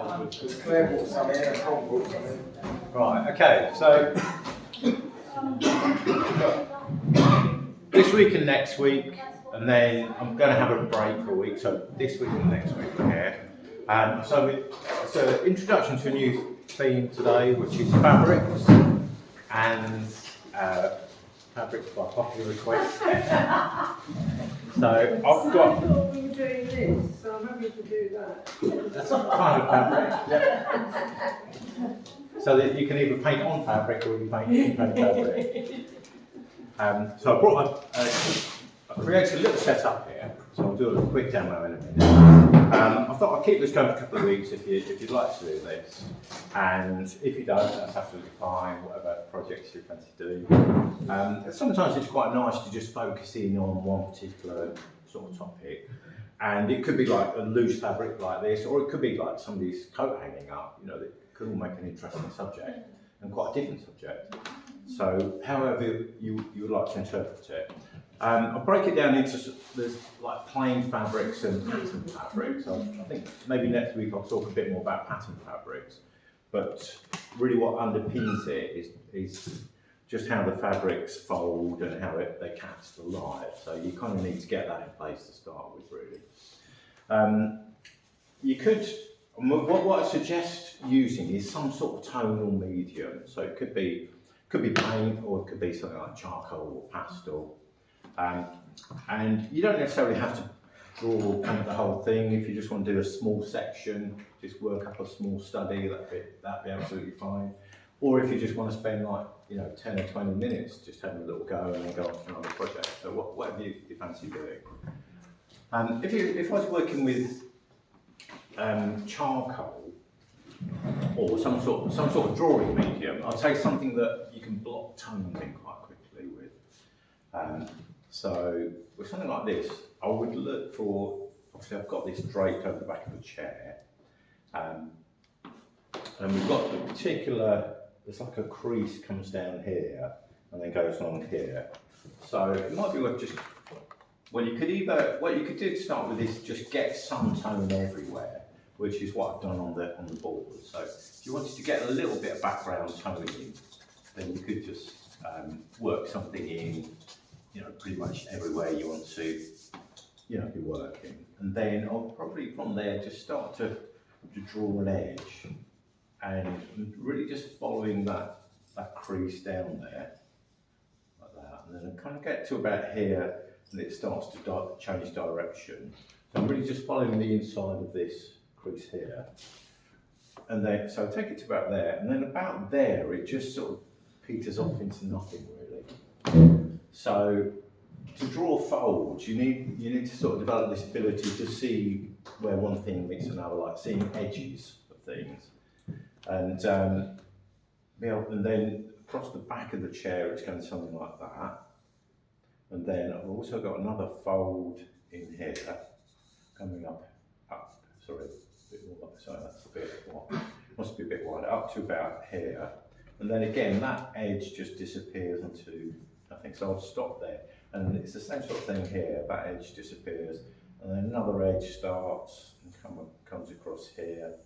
Claire brought some in and Tom brought some in. Right, okay, so this week and next week, and then I'm going to have a break for a week, so this week and next week we're here. So it's an introduction to a new theme today, which is fabrics, and fabrics by popular request. So I've got... I thought we were doing this, so I'm happy to do that. That's kind of fabric, yeah. So that you can either paint on fabric or you paint fabric. So I brought I created a little setup here, so I'll do a quick demo in a minute. I thought I'd keep this going for a couple of weeks if you'd like to do this, and if you don't, that's absolutely fine, whatever projects you fancy doing. Sometimes it's quite nice to just focus in on one particular sort of topic, and it could be like a loose fabric like this, or it could be like somebody's coat hanging up, you know, that could all make an interesting subject, and quite a different subject. So however you would like to interpret it. I'll break it down into, there's like plain fabrics and pattern fabrics. I think maybe next week I'll talk a bit more about pattern fabrics, but really what underpins it is just how the fabrics fold and how they catch the light. So you kind of need to get that in place to start with, really. You could, what I suggest using is some sort of tonal medium. So it could be paint, or it could be something like charcoal or pastel. And you don't necessarily have to paint the whole thing. If you just want to do a small section, just work up a small study, that'd be absolutely fine. Or if you just want to spend like 10 or 20 minutes just having a little go and then go on to another project. So whatever you fancy doing. If I was working with charcoal or some sort of drawing medium, I'd say something that you can block tones in quite quickly with. So with something like this, I would look for, obviously I've got this draped over the back of the chair, and we've got the particular, there's like a crease comes down here and then goes on here. So it might be worth just, what you could do to start with is just get some tone everywhere, which is what I've done on the board. So if you wanted to get a little bit of background tone in, then you could just work something in, pretty much everywhere you want to, be working. And then I'll probably from there just start to draw an edge, and really just following that crease down there, like that. And then I kind of get to about here, and it starts to change direction. So I'm really just following the inside of this crease here. And then, so I take it to about there, and then about there, it just sort of peters off into nothing really. So to draw folds, you need to sort of develop this ability to see where one thing meets another, like seeing edges of things. And then across the back of the chair, it's going something like that. And then I've also got another fold in here, coming up, sorry, a bit more like, sorry, that's a bit wide, must be a bit wider, up to about here. And then again, that edge just disappears into nothing, so I'll stop there. And it's the same sort of thing here, that edge disappears, and then another edge starts and comes across here.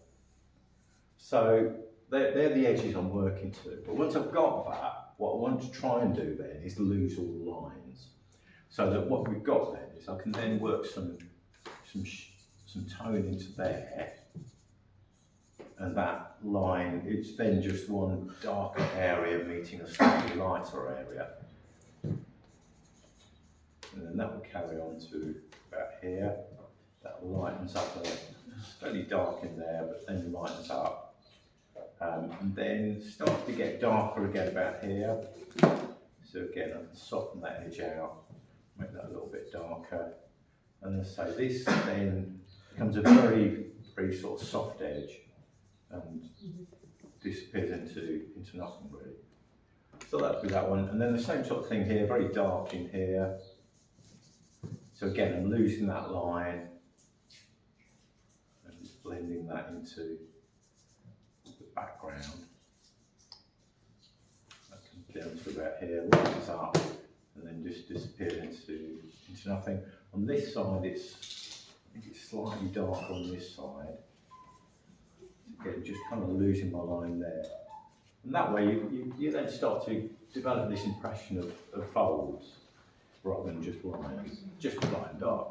So they're the edges I'm working to. But once I've got that, what I want to try and do then is lose all the lines. So that what we've got then is I can then work some tone into there, and that line, it's then just one darker area meeting a slightly lighter area. And then that will carry on to about here. That lightens up there. It's fairly dark in there, but then lightens up. And then starts to get darker again about here. So again, I can soften that edge out, make that a little bit darker. And as I say, this then becomes a very, very sort of soft edge and disappears into nothing really. So that'd be that one. And then the same sort of thing here, very dark in here. So again, I'm losing that line and just blending that into the background. That comes down to about here, lightens up, and then just disappears into nothing. On this side, I think it's slightly darker on this side. again, just kind of losing my line there. And that way you then start to develop this impression of folds rather than just lines, just light and dark.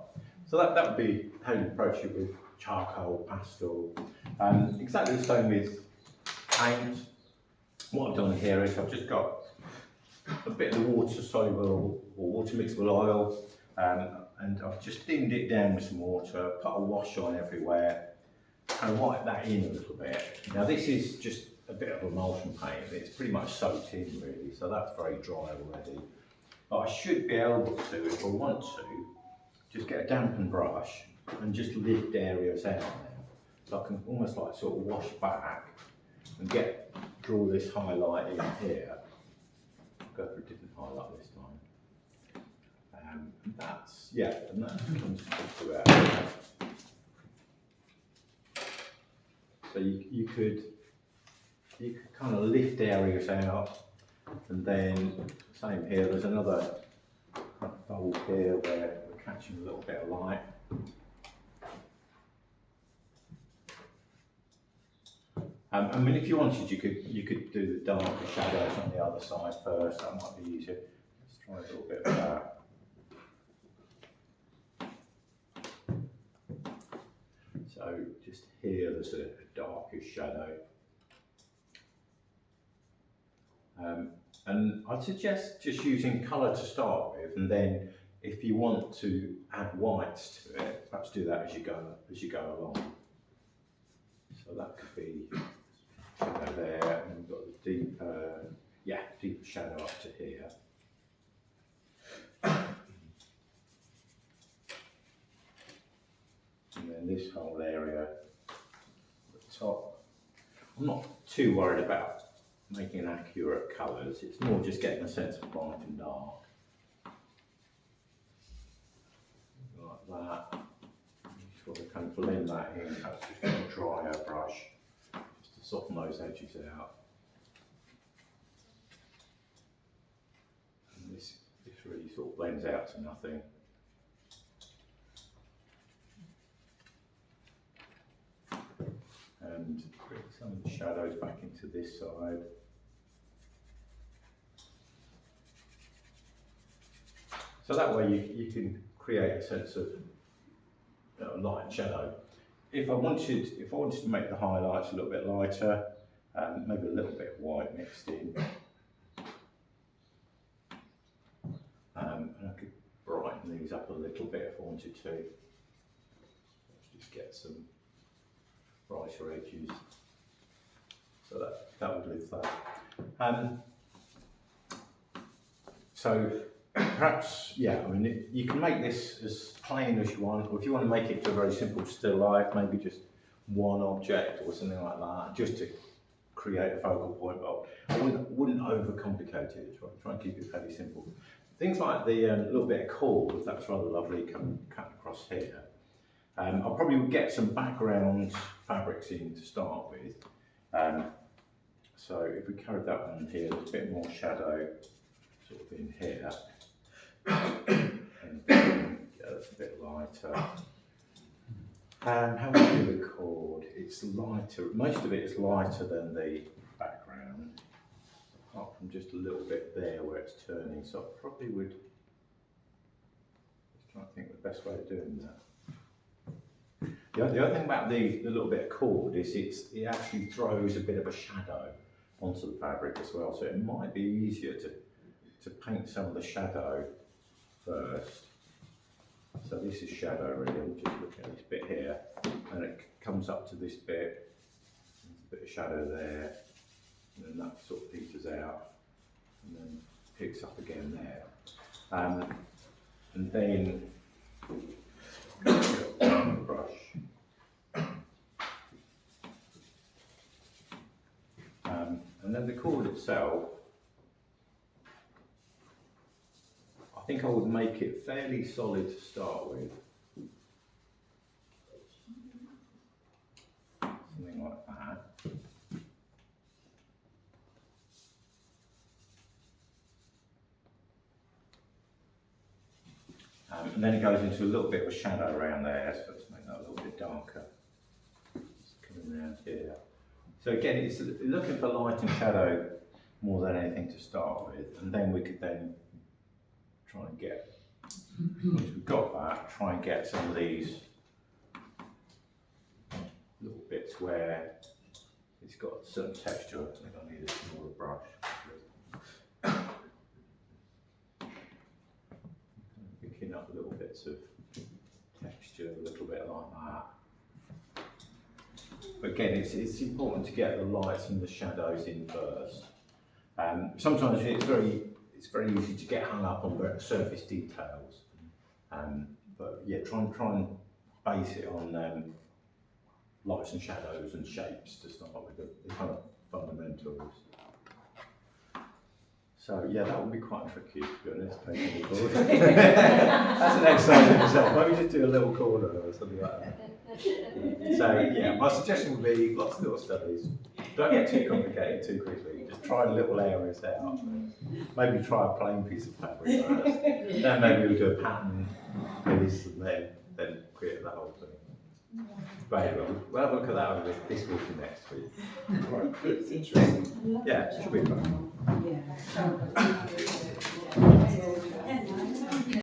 So that would be how you approach it with charcoal, pastel. Exactly the same with paint. What I've done here is I've just got a bit of the water soluble or water mixable oil, and I've just thinned it down with some water, put a wash on everywhere, and wipe that in a little bit. Now this is just a bit of emulsion paint, it's pretty much soaked in really, so that's very dry already. But I should be able to, if I want to, just get a dampened brush and just lift areas out now. So I can almost like sort of wash back and draw this highlight in here. Go for a different highlight this time. And that comes to out. So you could kind of lift areas out, and then same here. There's another fold here where we're catching a little bit of light. I mean, if you wanted, you could do the darker shadows on the other side first. That might be easier. Let's try a little bit of that. So just here, there's a darkish shadow. And I'd suggest just using colour to start with, and then if you want to add whites to it, perhaps do that as you go along. So that could be shadow there, and we've got the deeper shadow up to here. And then this whole area at the top. I'm not too worried about making accurate colours, it's more just getting a sense of light and dark. Like that. Just want to kind of blend that in, perhaps just with a drier brush, just to soften those edges out. And this really sort of blends out to nothing. And bring some of the shadows back into this side. So that way you can create a sense of light and shadow. If I wanted to make the highlights a little bit lighter, maybe a little bit of white mixed in, and I could brighten these up a little bit if I wanted to. Let's just get some brighter edges, so that would lift that. So perhaps, I mean, you can make this as plain as you want, or if you want to make it to a very simple still life, maybe just one object or something like that, just to create a focal point. But I wouldn't overcomplicate it. Try and keep it fairly simple. Things like the little bit of cord, that's rather lovely, cut across here. I probably would get some background fabrics in to start with. So if we carried that one here, there's a bit more shadow sort of in here. And then, that's a bit lighter. How would we do the cord? It's lighter, most of it is lighter than the background, apart from just a little bit there where it's turning. So I probably would just try to think of the best way of doing that. The other thing about the little bit of cord is it actually throws a bit of a shadow onto the fabric as well. So it might be easier to paint some of the shadow first. So this is shadow really, I'm just looking at this bit here, and it comes up to this bit, there's a bit of shadow there, and then that sort of peters out, and then picks up again there. And then brush. And then the cord itself, I think I would make it fairly solid to start with. Something like that. And then it goes into a little bit of a shadow around there, so let's make that a little bit darker. Just coming around here. So again, it's looking for light and shadow more than anything to start with, and then we could then try and get, once we've got that, try and get some of these little bits where it's got a certain texture. I think I need a smaller brush. Picking up little bits of texture, a little bit like that. But again, it's important to get the lights and the shadows in first. Sometimes it's very easy to get hung up on surface details. But yeah, try and base it on lights and shadows and shapes to start with, the kind of fundamentals. So yeah, that would be quite tricky, to be honest, painting the corner. That's an exercise in itself. Maybe just do a little corner or something like that. So yeah, my suggestion would be lots of little studies. Don't get too complicated too quickly. Just try little areas out. Maybe try a plain piece of fabric first. Then maybe we'll do a pattern piece and then create the whole thing. But anyway, we'll have a look at that over this week and next week. Right, good, interesting. Yeah, it should be fun. Yeah.